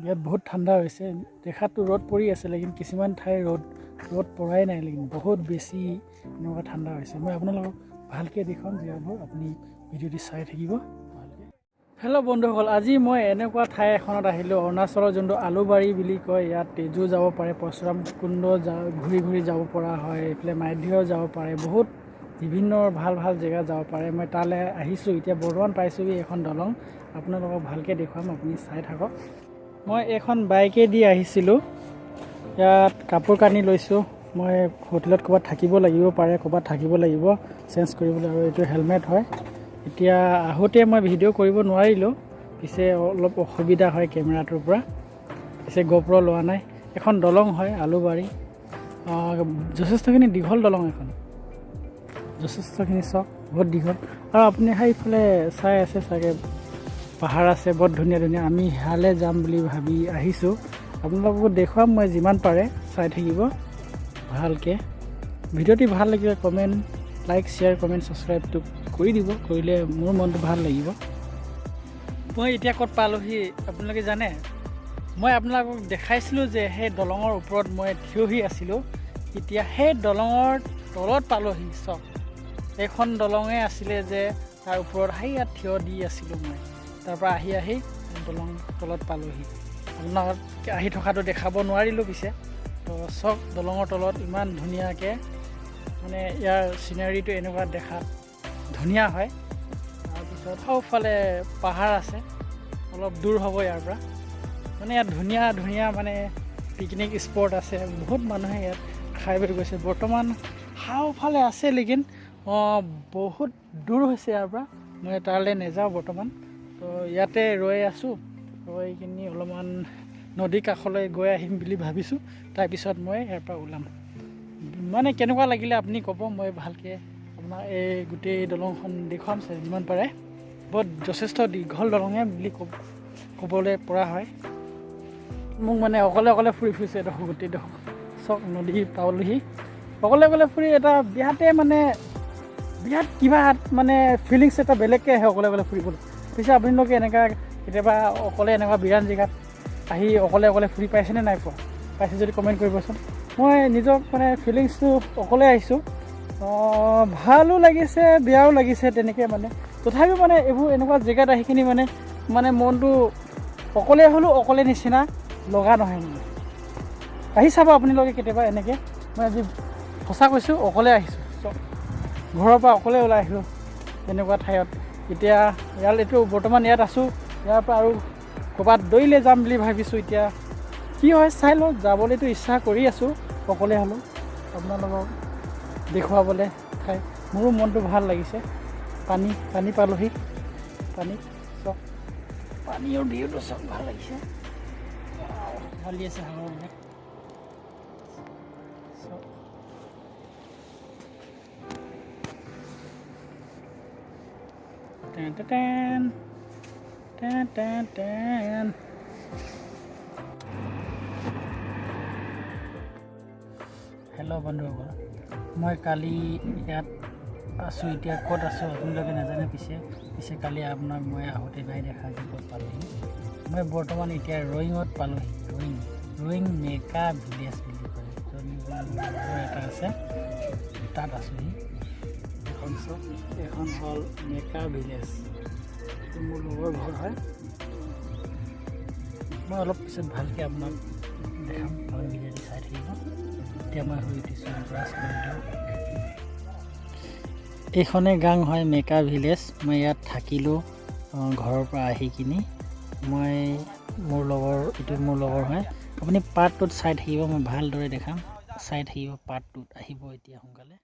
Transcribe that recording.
ইয়াত বহুত ঠাণ্ডা হৈছে দেখাতো ৰ'দ পৰি আছে লেকিন কিছুমান ঠাই ৰ'দ পৰাই নাই লেকিন বহুত বেছি এনেকুৱা ঠাণ্ডা হৈছে মই আপোনালোকক ভালকৈ দেখুৱাম যিহেতু আপুনি ভিডিঅ'টি চাই থাকিব ভালকৈ হেল্ল' বন্ধুসকল আজি মই এনেকুৱা ঠাই এখনত আহিলোঁ অৰুণাচলৰ যোনটো আলুবাৰী বুলি কয় ইয়াত তেজু যাব পাৰে পৰশুৰাম কুণ্ড ঘূৰি যাব পৰা হয় এইফালে mayudia যাব পাৰে বহুত বিভিন্ন ভাল জেগা যাব পাৰে মই তালৈ আহিছোঁ এতিয়া বৰ্তমান পাইছোঁহি এখন দলং আপোনালোকক ভালকৈ দেখুৱাম আপুনি চাই থাকক মই এখন বাইকে দি আহিছিলোঁ ইয়াত কাপোৰ কানি লৈছোঁ মই হোটেলত ক'ৰবাত থাকিব লাগিব পাৰে ক'ৰবাত থাকিব লাগিব চেঞ্জ কৰিবলৈ আৰু এইটো হেলমেট হয় এতিয়া আহোঁতে মই ভিডিঅ' কৰিব নোৱাৰিলোঁ পিছে অলপ অসুবিধা হয় কেমেৰাটোৰ পৰা পিছে GoPro লোৱা নাই এখন দলং হয় আলুবাৰী যথেষ্টখিনি দীঘল দলং এখন যথেষ্টখিনি চাওক বহুত দীঘল আৰু আপুনি সেইফালে চাই আছে চাগে পাহাৰ আছে বহুত ধুনীয়া আমি হালে যাম বুলি ভাবি আহিছোঁ আপোনালোকক দেখুৱাম মই যিমান পাৰে চাই থাকিব ভালকৈ ভিডিঅ'টি ভাল লাগিলে কমেণ্ট লাইক শ্বেয়াৰ কমেণ্ট ছাবস্ক্ৰাইবটো কৰি দিব কৰিলে মোৰ মনটো ভাল লাগিব মই এতিয়া ক'ত পালোহি আপোনালোকে জানে মই আপোনালোকক দেখাইছিলোঁ যে সেই দলঙৰ ওপৰত মই থিয় হৈ আছিলোঁ এতিয়া সেই দলঙৰ তলত পালোহি চাওক এইখন দলঙে আছিলে যে তাৰ ওপৰত ইয়াত থিয় দি আছিলোঁ মই তাৰপৰা আহি দলং তলত পালোহি আপোনাক আহি থকাটো দেখাব নোৱাৰিলোঁ পিছে তো চক দলঙৰ তলত ইমান ধুনীয়াকৈ মানে ইয়াৰ চিনাৰীটো এনেকুৱা দেখাত ধুনীয়া হয় তাৰপিছত সৌফালে পাহাৰ আছে অলপ দূৰ হ'ব ইয়াৰ পৰা মানে ইয়াত ধুনীয়া মানে পিকনিক স্পট আছে বহুত মানুহে ইয়াত খাই বৈ গৈছে বৰ্তমান সাওফালে আছে লেকিন বহুত দূৰ হৈছে ইয়াৰ পৰা মই তালৈ নাযাওঁ বৰ্তমান তো ইয়াতে ৰৈ আছোঁ ৰৈ কিনি অলপমান নদী কাষলৈ গৈ আহিম বুলি ভাবিছোঁ তাৰপিছত মই ইয়াৰ পৰা ওলাম মানে কেনেকুৱা লাগিলে আপুনি ক'ব মই ভালকৈ আপোনাৰ এই গোটেই দলংখন দেখুৱাম যিমান পাৰে বহুত যথেষ্ট দীঘল দলঙে বুলি ক'বলৈ পৰা হয় মোক মানে অকলে ফুৰি ফুৰিছে এডোখৰ গোটেইডোখৰ চক নদী পাওঁহি অকলে ফুৰি এটা বিৰাট কিবা মানে ফিলিংছ এটা বেলেগকৈ আহে অকলে ফুৰিবলৈ পিছে আপোনালোকে এনেকুৱা কেতিয়াবা অকলে এনেকুৱা বিৰাট জেগাত আহি অকলে ফুৰি পাইছেনে নাই পোৱা পাইছে যদি কমেণ্ট কৰিবচোন মই নিজক মানে ফিলিংছটো অকলে আহিছোঁ ভালো লাগিছে বেয়াও লাগিছে তেনেকৈ মানে তথাপিও মানে এইবোৰ এনেকুৱা জেগাত আহি কিনি মানে মনটো অকলে হ'লেও অকলে নিচিনা লগা নহয় মানে আহি চাব আপোনালোকে কেতিয়াবা এনেকৈ মই আজি সঁচা কৈছোঁ অকলে আহিছোঁ চব ঘৰৰ পৰা অকলে ওলাই আহিলোঁ এনেকুৱা ঠাইত এতিয়া এইটো বৰ্তমান ইয়াত আছোঁ ইয়াৰ পৰা আৰু ক'ৰবাত দৌৰিলে যাম বুলি ভাবিছোঁ এতিয়া কি হয় চাই লওঁ যাবলৈতো ইচ্ছা কৰি আছোঁ অকলে হ'লেও আপোনালোকক দেখুৱাবলৈ ঠাই মোৰো মনটো ভাল লাগিছে পানী পালোহি পানী চব পানীৰ ভিউটো চব ভাল লাগিছে ঢালি আছে সাগৰবিলাক চব হেল্ল' বন্ধুসকল মই কালি ইয়াত আছোঁ এতিয়া ক'ত আছোঁ আপোনালোকে নাজানে পিছে কালি আপোনাক মই আহোঁতে নাই দেখা যে ক'ত পালোহি মই বৰ্তমান এতিয়া ৰয়িঙত পালোহি ৰয়িং মেকা ভিলেজ বুলি কয় এটা আছে তাত আছোঁহি এখন হ'ল মেকা ভিলেজ এইটো মোৰ লগৰ ঘৰ হয় মই অলপ পিছত ভালকৈ আপোনাক দেখাম আপুনি ভিডিঅ'টো চাই থাকিব এতিয়া মই শুই উঠিছোঁ ব্ৰাছ কৰি দিওঁ এইখনেই গাঁও হয় মেকা ভিলেজ মই ইয়াত থাকিলোঁ ঘৰৰ পৰা আহি কিনি মোৰ লগৰ হয় আপুনি পাৰ্ট 2ত চাই থাকিব মই ভালদৰে দেখাম চাই থাকিব পাৰ্ট 2ত আহিব এতিয়া সোনকালে